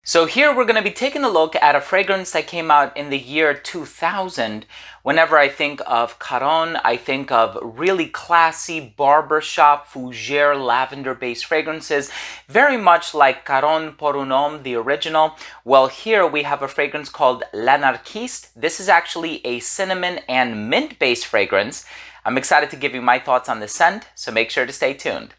So here we're going to be taking a look at a fragrance that came out in the year 2000. Whenever I think of Caron, I think of really classy barbershop fougere lavender-based fragrances, very much like Caron pour un homme, the original. Well, here we have a fragrance called L'Anarchiste. This is actually a cinnamon and mint-based fragrance. I'm excited to give you my thoughts on the scent, so make sure to stay tuned.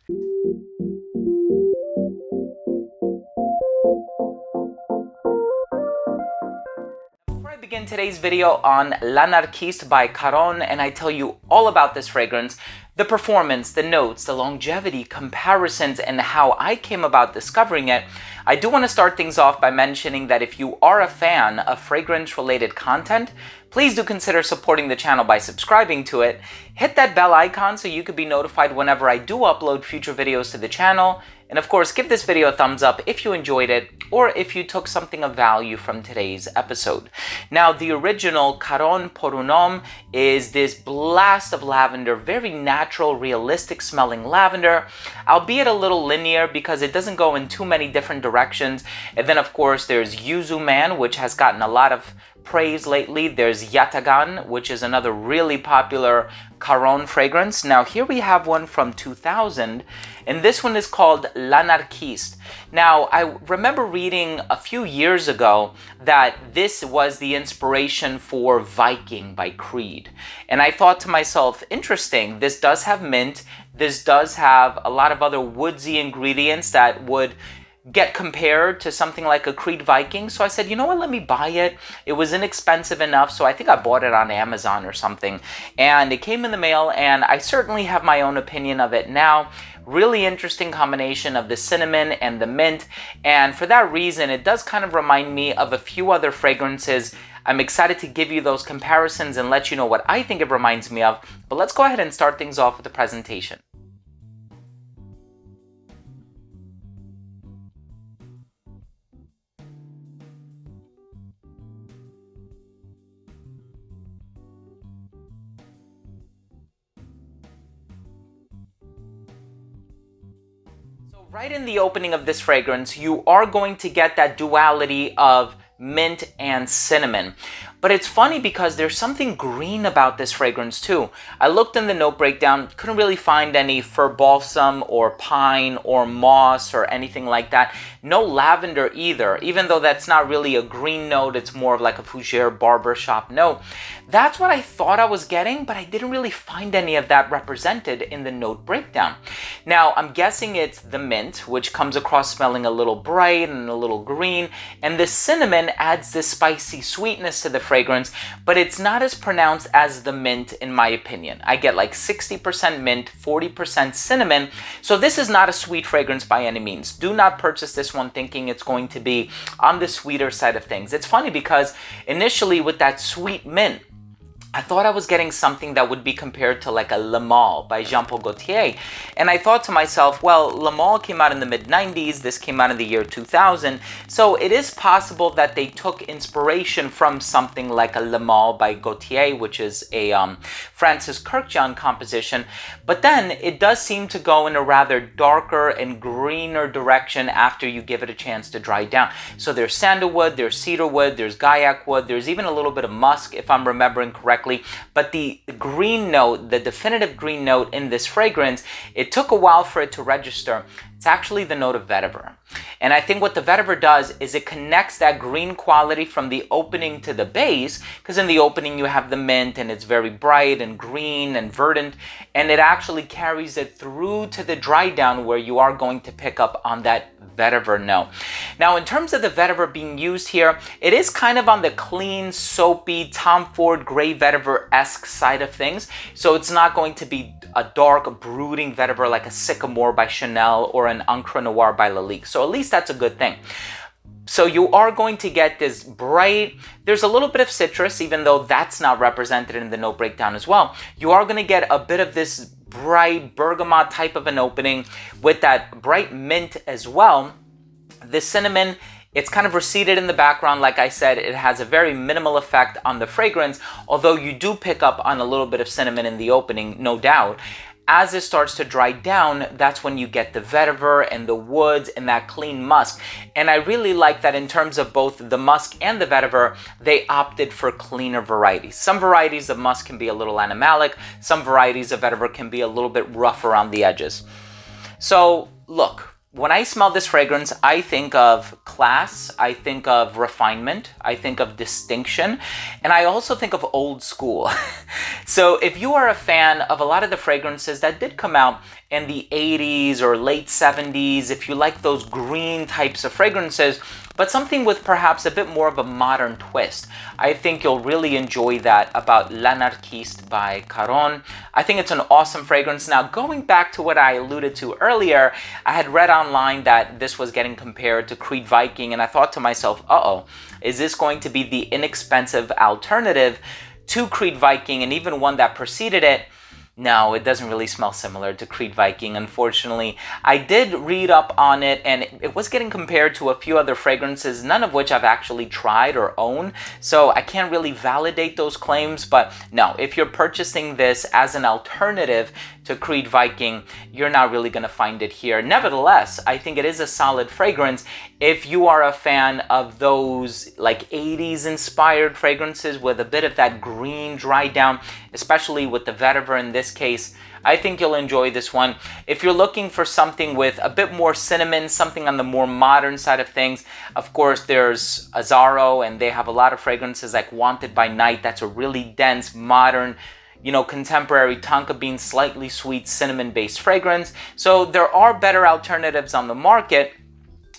Begin today's video on L'Anarchiste by Caron, and I tell you all about this fragrance, the performance, the notes, the longevity, comparisons, and how I came about discovering it. I do want to start things off by mentioning that if you are a fan of fragrance-related content, please do consider supporting the channel by subscribing to it. Hit that bell icon so you could be notified whenever I do upload future videos to the channel. And of course, give this video a thumbs up if you enjoyed it or if you took something of value from today's episode. Now, the original Caron pour un homme is this blast of lavender, very natural, realistic smelling lavender, albeit a little linear because it doesn't go in too many different directions. And then, of course, there's Yuzu Man, which has gotten a lot of praise lately. There's Yatagan, which is another really popular Caron fragrance. Now here we have one from 2000, and this one is called L'Anarchiste. Now I remember reading a few years ago that this was the inspiration for Viking by Creed. And I thought to myself, interesting, this does have mint, this does have a lot of other woodsy ingredients that would get compared to something like a Creed Viking. So I said, you know what, let me buy it. It was inexpensive enough, so I think I bought it on Amazon or something. And it came in the mail, and I certainly have my own opinion of it now. Really interesting combination of the cinnamon and the mint. And for that reason, it does kind of remind me of a few other fragrances. I'm excited to give you those comparisons and let you know what I think it reminds me of. But let's go ahead and start things off with the presentation. Right in the opening of this fragrance, you are going to get that duality of mint and cinnamon. But it's funny because there's something green about this fragrance too. I looked in the note breakdown, couldn't really find any fir balsam or pine or moss or anything like that. No lavender either, even though that's not really a green note, it's more of like a fougere barbershop note. That's what I thought I was getting, but I didn't really find any of that represented in the note breakdown. Now, I'm guessing it's the mint, which comes across smelling a little bright and a little green, and the cinnamon adds this spicy sweetness to the fragrance, but it's not as pronounced as the mint in my opinion. I get like 60% mint, 40% cinnamon, so this is not a sweet fragrance by any means. Do not purchase this one thinking it's going to be on the sweeter side of things. It's funny because initially with that sweet mint, I thought I was getting something that would be compared to like a Le Male by Jean Paul Gaultier. And I thought to myself, well, Le Male came out in the mid-90s, this came out in the year 2000, so it is possible that they took inspiration from something like a Le Male by Gaultier, which is a Francis Kirkjohn composition. But then it does seem to go in a rather darker and greener direction after you give it a chance to dry down. So there's sandalwood, there's cedarwood, there's gaiac wood, there's even a little bit of musk if I'm remembering correctly. But the green note, the definitive green note in this fragrance, it took a while for it to register. It's actually the note of vetiver. And I think what the vetiver does is it connects that green quality from the opening to the base, because in the opening you have the mint and it's very bright and green and verdant, and it actually carries it through to the dry down where you are going to pick up on that vetiver note. Now, in terms of the vetiver being used here, it is kind of on the clean, soapy, Tom Ford gray vetiver-esque side of things. So it's not going to be a dark, brooding vetiver like a Sycamore by Chanel or an Encre Noir by Lalique. So at least that's a good thing. So you are going to get this bright, there's a little bit of citrus, even though that's not represented in the note breakdown as well. You are going to get a bit of this bright bergamot type of an opening with that bright mint as well. The cinnamon, it's kind of receded in the background. Like I said, it has a very minimal effect on the fragrance, although you do pick up on a little bit of cinnamon in the opening, no doubt. as it starts to dry down, that's when you get the vetiver and the woods and that clean musk. And I really like that in terms of both the musk and the vetiver, they opted for cleaner varieties. Some varieties of musk can be a little animalic, some varieties of vetiver can be a little bit rough around the edges. So look, when I smell this fragrance, I think of class, I think of refinement, I think of distinction, and I also think of old school. So if you are a fan of a lot of the fragrances that did come out in the 80s or late 70s, if you like those green types of fragrances, but something with perhaps a bit more of a modern twist, I think you'll really enjoy that about L'Anarchiste by Caron. I think it's an awesome fragrance. Now, going back to what I alluded to earlier, I had read online that this was getting compared to Creed Viking, and I thought to myself, uh-oh, is this going to be the inexpensive alternative to Creed Viking and even one that preceded it? No, it doesn't really smell similar to Creed Viking, unfortunately. I did read up on it, and it was getting compared to a few other fragrances, none of which I've actually tried or own, so I can't really validate those claims. But no, if you're purchasing this as an alternative to Creed Viking, you're not really going to find it here. Nevertheless, I think it is a solid fragrance if you are a fan of those like 80s inspired fragrances with a bit of that green dry down, especially with the vetiver in this case. I think you'll enjoy this one. If you're looking for something with a bit more cinnamon, something on the more modern side of things, of course there's Azzaro, and they have a lot of fragrances like Wanted by Night. That's a really dense, modern, you know, contemporary tonka bean, slightly sweet cinnamon based fragrance. So there are better alternatives on the market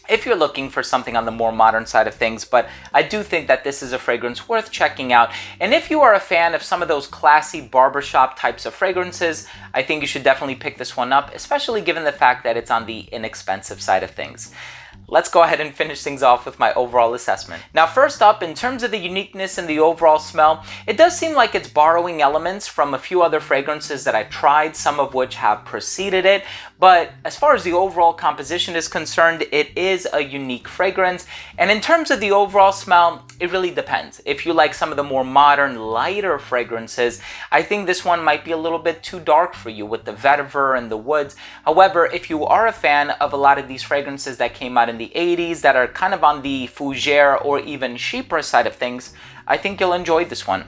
if you're looking for something on the more modern side of things, but I do think that this is a fragrance worth checking out. And if you are a fan of some of those classy barbershop types of fragrances, I think you should definitely pick this one up, especially given the fact that it's on the inexpensive side of things. Let's go ahead and finish things off with my overall assessment. Now, first up, in terms of the uniqueness and the overall smell, it does seem like it's borrowing elements from a few other fragrances that I've tried, some of which have preceded it. But as far as the overall composition is concerned, it is a unique fragrance. And in terms of the overall smell, it really depends. If you like some of the more modern, lighter fragrances, I think this one might be a little bit too dark for you with the vetiver and the woods. However, if you are a fan of a lot of these fragrances that came out in the 80s that are kind of on the fougere or even chypre side of things, I think you'll enjoy this one.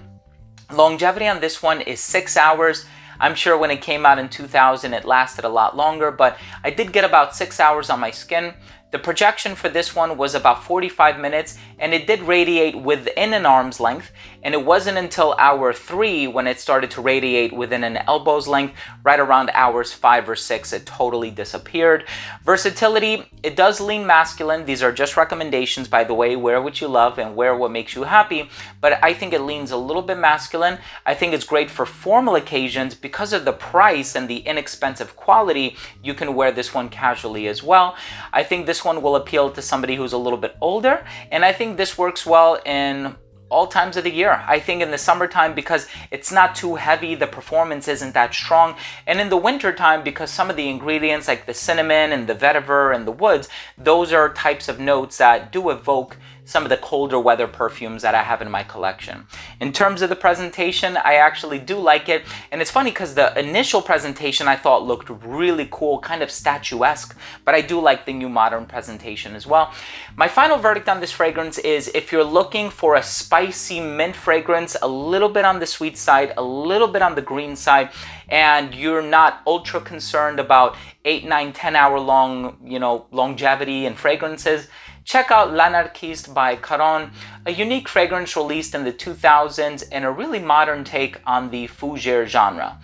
Longevity on this one is 6 hours. I'm sure when it came out in 2000 it lasted a lot longer, but I did get about 6 hours on my skin. The projection for this one was about 45 minutes, and it did radiate within an arm's length, and it wasn't until hour 3 when it started to radiate within an elbow's length. Right around hours 5 or 6, it totally disappeared. Versatility, it does lean masculine. These are just recommendations, by the way. Wear what you love and wear what makes you happy, but I think it leans a little bit masculine. I think it's great for formal occasions. Because of the price and the inexpensive quality, you can wear this one casually as well. I think this one will appeal to somebody who's a little bit older, and I think this works well in all times of the year. I think in the summertime, because it's not too heavy, the performance isn't that strong, and in the winter time, because some of the ingredients like the cinnamon and the vetiver and the woods, those are types of notes that do evoke some of the colder weather perfumes that I have in my collection. In terms of the presentation, I actually do like it, and it's funny because the initial presentation I thought looked really cool, kind of statuesque, but I do like the new modern presentation as well. My final verdict on this fragrance is if you're looking for a spicy mint fragrance, a little bit on the sweet side, a little bit on the green side, and you're not ultra concerned about 8, 9, 10 hour long, longevity and fragrances, check out L'Anarchiste by Caron, a unique fragrance released in the 2000s and a really modern take on the fougere genre.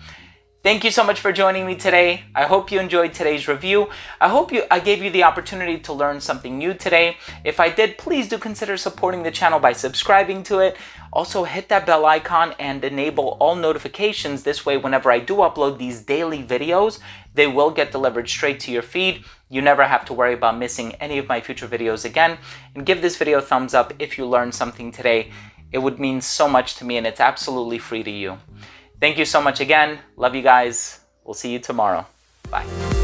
Thank you so much for joining me today. I hope you enjoyed today's review. I hope I gave you the opportunity to learn something new today. If I did, please do consider supporting the channel by subscribing to it. Also, hit that bell icon and enable all notifications. This way, whenever I do upload these daily videos, they will get delivered straight to your feed. You never have to worry about missing any of my future videos again. And give this video a thumbs up if you learned something today. It would mean so much to me, and it's absolutely free to you. Thank you so much again. Love you guys. We'll see you tomorrow. Bye.